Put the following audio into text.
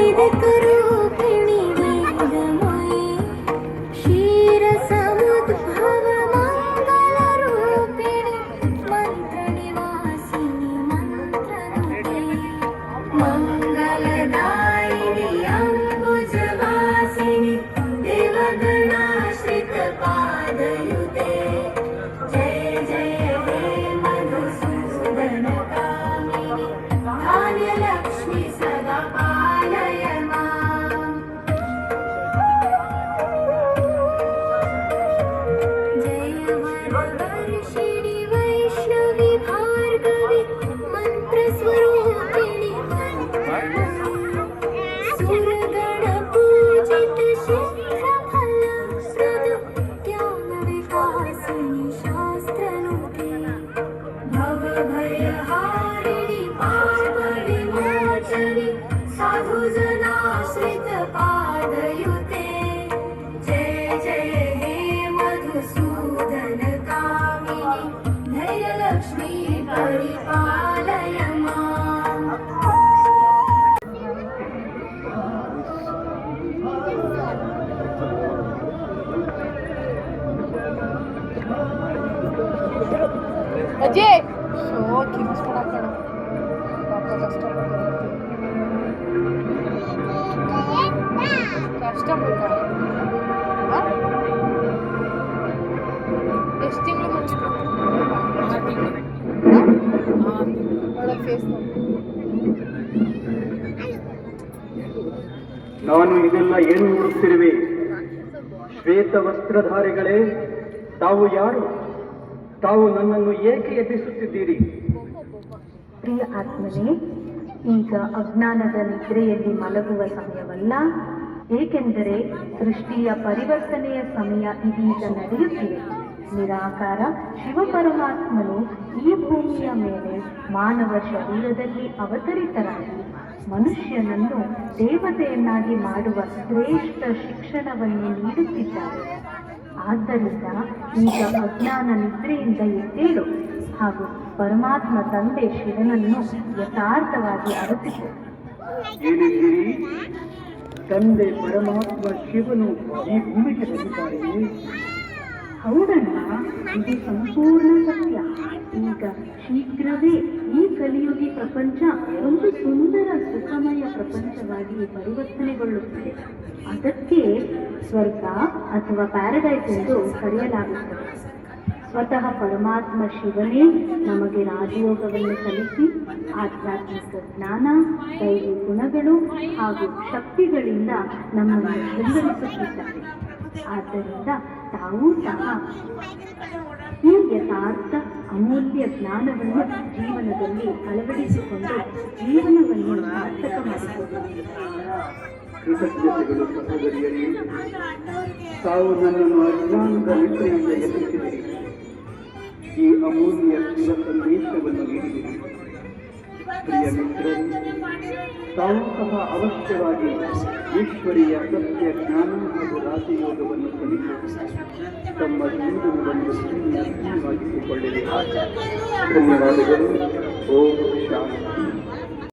वेदिकरूपिणि वेदमयि क्षीरसमुद्भवमङ्गलरूपिणि मन्त्रनिवासिनि मन्त्रनुते मङ्गलदायिनि अम्बुजवासिनि देवगणाश्रितपादयुते जय जय हे मधुसूदनकामिनि धान्यलक्ष्मि सदा पालय माम् जय वरवर्षिणि वैष्णवि भार्गवि मन्त्रस्वरूपिणि सुरगणपूजित सिद्धफलप्रद ज्ञानविकासिनि शास्त्रनुते भवभयहारिणि पापविमोचनि साधुजनाश्रितपादयुते जय जय हे मधुसूदनकामिनि धैर्यलक्ष्मी परिपालय माम् अजय सो ಕಿರಿಸ್ಕೊಳಕಣ ಪಾಪ ಕಷ್ಟಪಡ್ತಾಳೆ ಎಷ್ಟು ತಿಂಗಳು ಮುಂಚಿತು ಅವಳ ಫೇಸ್ ನಾನು ಇದೆಲ್ಲ ಏನು ನೋಡುತ್ತಿರುವೆ? ಶ್ವೇತ ವಸ್ತ್ರಧಾರಿಗಳೇ, ತಾವು ಯಾರು? ತಾವು ನನ್ನನ್ನು ಏಕೆ ಎಬ್ಬಿಸುತ್ತಿದ್ದೀರಿ? ಪ್ರಿಯ ಆತ್ಮನೇ, ಈಗ ಅಜ್ಞಾನದ ನಿದ್ರೆಯಲ್ಲಿ ಮಲಗುವ ಸಮಯವಲ್ಲ, ಏಕೆಂದರೆ ಸೃಷ್ಟಿಯ ಪರಿವರ್ತನೆಯ ಸಮಯ ಇದೀಗ ನಡೆಯುತ್ತಿದೆ. ನಿರಾಕಾರ ಶಿವಪರಮಾತ್ಮನು ಈ ಭೂಮಿಯ ಮೇಲೆ ಮಾನವ ಶರೀರದಲ್ಲಿ ಅವತರಿತರಾಗಿ ಮನುಷ್ಯನನ್ನು ದೇವತೆಯನ್ನಾಗಿ ಮಾಡುವ ಶ್ರೇಷ್ಠ ಶಿಕ್ಷಣವನ್ನು ನೀಡುತ್ತಿದ್ದಾರೆ. ಆದ್ದರಿಂದ ಈಗ ಅಜ್ಞಾನ ನಿದ್ರೆಯಿಂದ ಎದ್ದೇಳು ಹಾಗೂ ಪರಮಾತ್ಮ ತಂದೆ ಶಿವನನ್ನು ಯಥಾರ್ಥವಾಗಿ ಅರಸಿತು. ಏನಿದ್ದೀರಿ? ತಂದೆ ಪರಮಾತ್ಮ ಶಿವನು ಈ ಭೂಮಿಗೆ ಬಂದಿದ್ದಾರೆಯೇ? ಹೌದಣ್ಣ, ಇದು ಸಂಪೂರ್ಣ ಸತ್ಯ. ಈಗ ಶೀಘ್ರವೇ ಈ ಕಲಿಯುಗಿ ಪ್ರಪಂಚ ಒಂದು ಸುಂದರ ಸುಖಮಯ ಪ್ರಪಂಚವಾಗಿ ಪರಿವರ್ತನೆಗೊಳ್ಳುತ್ತದೆ. ಅದಕ್ಕೆ ಸ್ವರ್ಗ ಅಥವಾ ಪ್ಯಾರಡೈಸ್ ಎಂದು ಕರೆಯಲಾಗುತ್ತದೆ. ಸ್ವತಃ ಪರಮಾತ್ಮ ಶಿವನೇ ನಮಗೆ ರಾಜಯೋಗವನ್ನು ಕಲಿಸಿ ಆಧ್ಯಾತ್ಮಿಕ ಜ್ಞಾನ, ದೈವಿ ಗುಣಗಳು ಹಾಗೂ ಶಕ್ತಿಗಳಿಂದ ನಮ್ಮನ್ನು ಶೃಂಗರಿಸುತ್ತಿದ್ದಾರೆ. ಆದ್ದರಿಂದ ತಾವೂ ಸಹ ಈ ಯಥಾರ್ಥ ಅಮೂಲ್ಯ ಜ್ಞಾನವನ್ನು ಜೀವನದಲ್ಲಿ ಅಳವಡಿಸಿಕೊಂಡು ಜೀವನವನ್ನು ಸಾರ್ಥಕ ಮಾಡಿಕೊಳ್ಳುವುದು. ಕೃತಜ್ಞತೆಗಳು ಸಹೋದರಿಯರೇ, ತಾವು ನನ್ನನ್ನು ಅಜ್ಞಾನದ ನಿದ್ರೆಯಿಂದ ಎಬ್ಬಿಸಿದಿರಿ. ಈ ಅಮೂಲ್ಯ ಶಿವ ಸಂದೇಶವನ್ನು ನೀಡಿದಿರಿ. ಪ್ರಿಯ ಮಿತ್ರರು, ತಾವು ಸಹ ಅವಶ್ಯವಾಗಿ ಈಶ್ವರಿಯ ಸತ್ಯ ಜ್ಞಾನ ಹಾಗೂ ರಾಜಯೋಗವನ್ನು ಕಲಿತು ತಮ್ಮ ಜೀವನವನ್ನು ಧನ್ಯವಾಗಿಸಿಕೊಳ್ಳಿರಿ. ಧನ್ಯವಾದಗಳು. ಓಂ ಶಾಂತಿ.